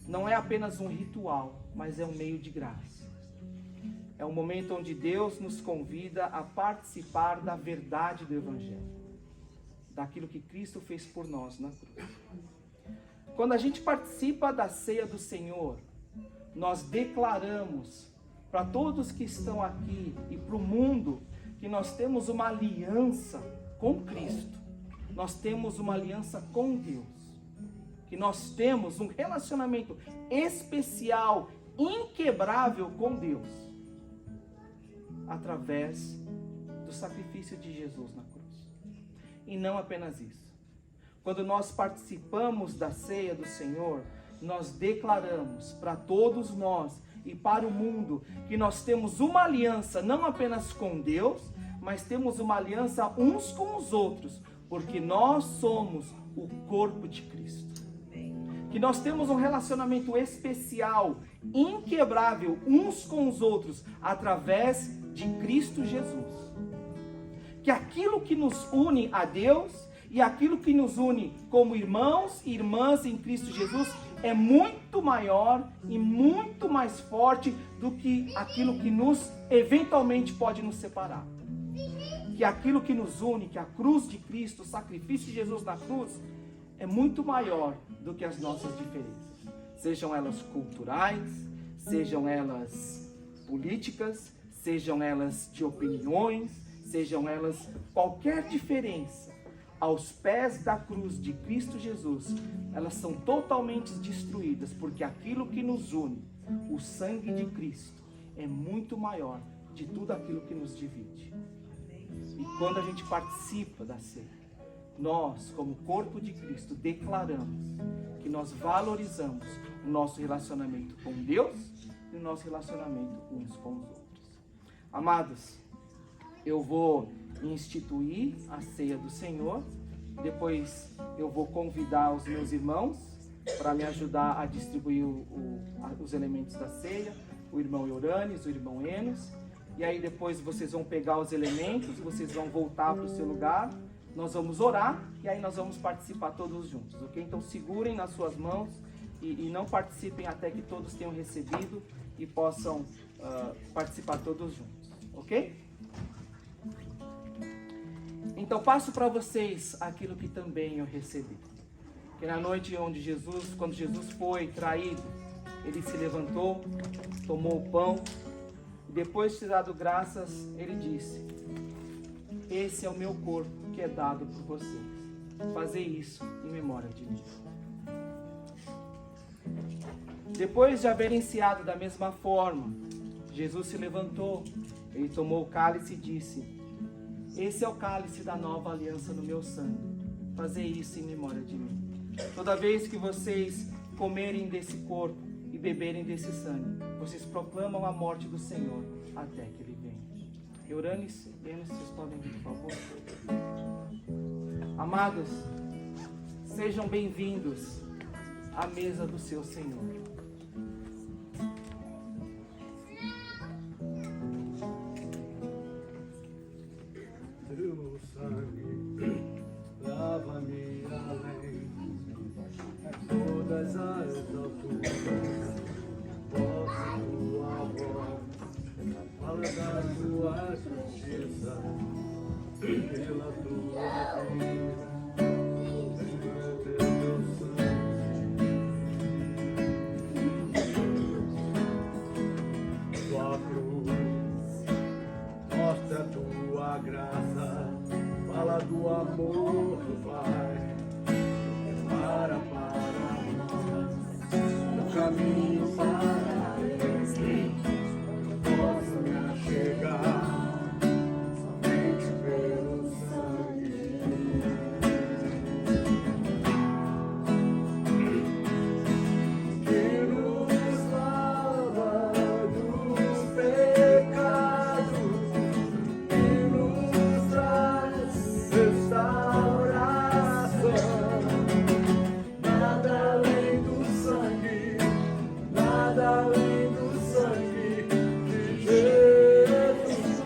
não é apenas um ritual, mas é um meio de graça. É um momento onde Deus nos convida a participar da verdade do Evangelho, daquilo que Cristo fez por nós na cruz. Quando a gente participa da ceia do Senhor, nós declaramos para todos que estão aqui e para o mundo que nós temos uma aliança com Cristo, nós temos uma aliança com Deus, que nós temos um relacionamento especial, inquebrável com Deus, através do sacrifício de Jesus na cruz. E não apenas isso. Quando nós participamos da ceia do Senhor, nós declaramos para todos nós e para o mundo que nós temos uma aliança não apenas com Deus, mas temos uma aliança uns com os outros, porque nós somos o corpo de Cristo. Que nós temos um relacionamento especial, inquebrável uns com os outros, através de Cristo Jesus. Que aquilo que nos une a Deus e aquilo que nos une como irmãos e irmãs em Cristo Jesus é muito maior e muito mais forte do que aquilo que nos eventualmente pode nos separar. Que aquilo que nos une, que a cruz de Cristo, o sacrifício de Jesus na cruz, é muito maior do que as nossas diferenças. Sejam elas culturais, sejam elas políticas, sejam elas de opiniões, sejam elas qualquer diferença. Aos pés da cruz de Cristo Jesus, elas são totalmente destruídas, porque aquilo que nos une, o sangue de Cristo, é muito maior de tudo aquilo que nos divide. E quando a gente participa da ceia, nós, como corpo de Cristo, declaramos que nós valorizamos o nosso relacionamento com Deus e o nosso relacionamento uns com os outros. Amados, eu vou instituir a ceia do Senhor, depois eu vou convidar os meus irmãos para me ajudar a distribuir os elementos da ceia, o irmão Euranes, o irmão Enos, e aí depois vocês vão pegar os elementos, vocês vão voltar para o seu lugar, nós vamos orar e aí nós vamos participar todos juntos, ok? Então segurem nas suas mãos e não participem até que todos tenham recebido e possam participar todos juntos, ok? Então passo para vocês aquilo que também eu recebi. Que na noite onde quando Jesus foi traído, ele se levantou, tomou o pão, e depois de ter dado graças, ele disse: esse é o meu corpo que é dado por vocês. Fazei isso em memória de mim. Depois de haverem ceado da mesma forma, Jesus se levantou, ele tomou o cálice e disse: esse é o cálice da nova aliança no meu sangue. Fazei isso em memória de mim. Toda vez que vocês comerem desse corpo e beberem desse sangue, vocês proclamam a morte do Senhor até que ele venha. Euranes, Enos, vocês podem vir, por favor. Amados, sejam bem-vindos à mesa do seu Senhor. Teu sangue lava-me além. Fala da tua justiça, pela tua vida. Tua cruz mostra a tua graça, fala do amor do Pai, para nós o caminho para Ele. Posso me achegar somente pelo sangue que nos lava dos pecados, que nos traz restauração. Nada além do sangue, nada além do sangue de Jesus,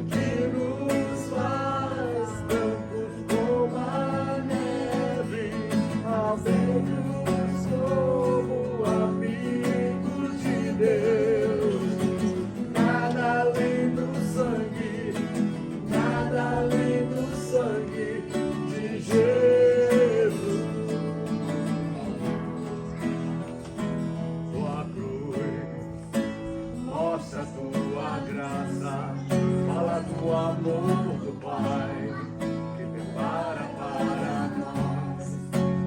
que nos faz brancos como a neve, abertos como amigos de Deus. Nada além do sangue, nada além do sangue de Jesus. Tua cruz mostra a tua graça, fala do amor do Pai, que prepara para nós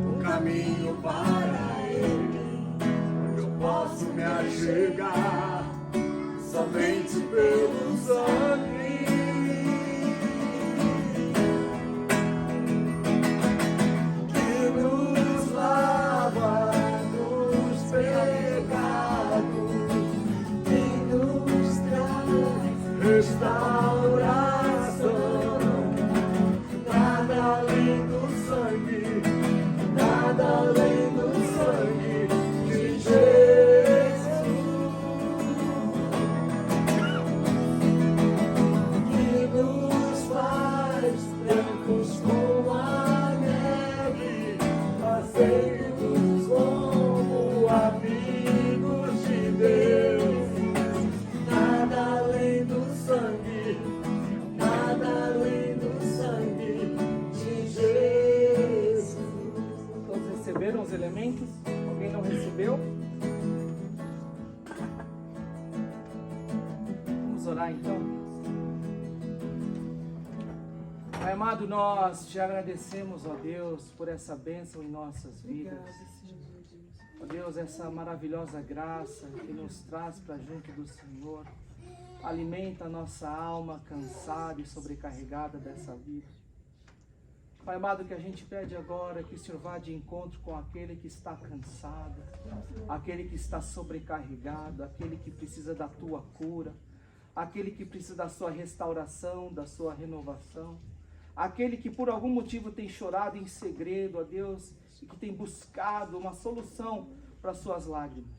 o caminho para Ele, onde eu posso me achegar somente pelo sangue. Que nos lava dos pecados, que nos traz restauração. Nada além do sangue, nada além do sangue de Jesus, que nos faz brancos como a neve, aceitos como amigos de Deus. Nada além do sangue, nada além do sangue de Jesus. Todos receberam os elementos? Alguém não recebeu? Vamos orar então. Pai amado, nós te agradecemos, ó Deus, por essa bênção em nossas vidas. Ó Deus, essa maravilhosa graça que nos traz para junto do Senhor. Alimenta a nossa alma cansada e sobrecarregada dessa vida. Pai amado, que a gente pede agora que o Senhor vá de encontro com aquele que está cansado, aquele que está sobrecarregado, aquele que precisa da tua cura, aquele que precisa da sua restauração, da sua renovação, aquele que por algum motivo tem chorado em segredo, ó Deus, e que tem buscado uma solução para suas lágrimas.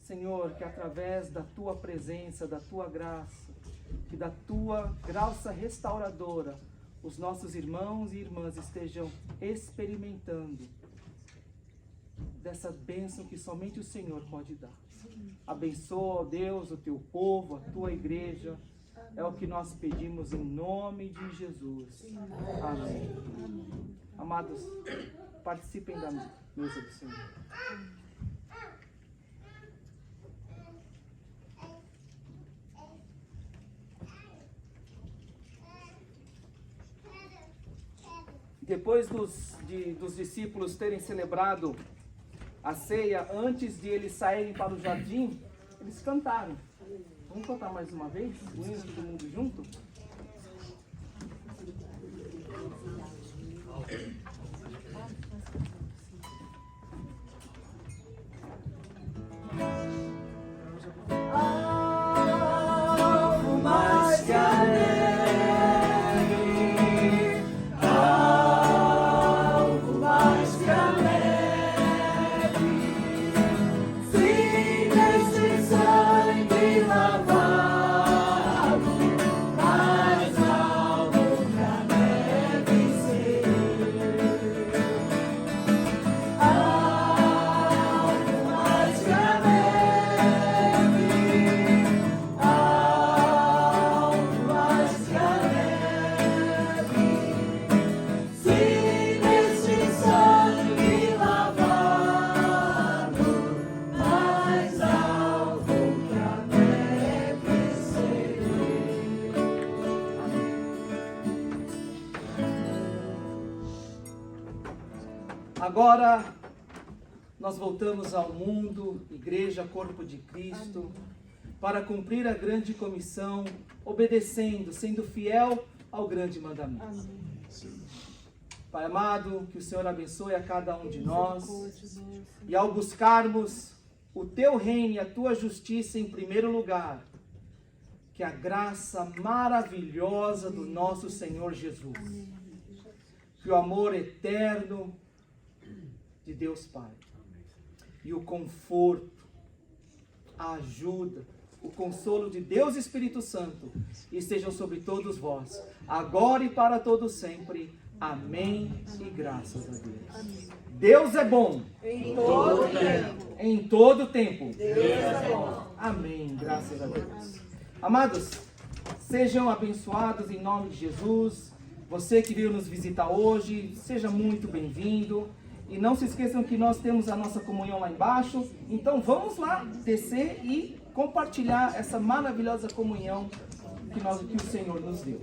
Senhor, que através da tua presença, da tua graça e da tua graça restauradora, os nossos irmãos e irmãs estejam experimentando dessa bênção que somente o Senhor pode dar. Abençoa, ó Deus, o teu povo, a tua igreja. É o que nós pedimos em nome de Jesus. Amém. Amados, participem da mesa do Senhor. Depois dos discípulos terem celebrado a ceia, antes de eles saírem para o jardim, eles cantaram. Vamos cantar mais uma vez? O hino, todo mundo junto? Algo mais que a neve, algo mais que a neve, sim, nesse sangue lavado, mais algo que a neve ser. Agora, nós voltamos ao mundo, igreja, corpo de Cristo, para cumprir a grande comissão, obedecendo, sendo fiel ao grande mandamento. Pai amado, que o Senhor abençoe a cada um de nós, e ao buscarmos o Teu reino e a Tua justiça em primeiro lugar, que a graça maravilhosa do nosso Senhor Jesus, que o amor eterno de Deus Pai, e o conforto, a ajuda, o consolo de Deus Espírito Santo estejam sobre todos vós, agora e para todos sempre. Amém e graças a Deus. Deus é bom. Em todo tempo. Em todo tempo. Deus é bom. Amém, graças a Deus. Amados, sejam abençoados em nome de Jesus. Você que veio nos visitar hoje, seja muito bem-vindo. E não se esqueçam que nós temos a nossa comunhão lá embaixo. Então vamos lá descer e compartilhar essa maravilhosa comunhão que o Senhor nos deu.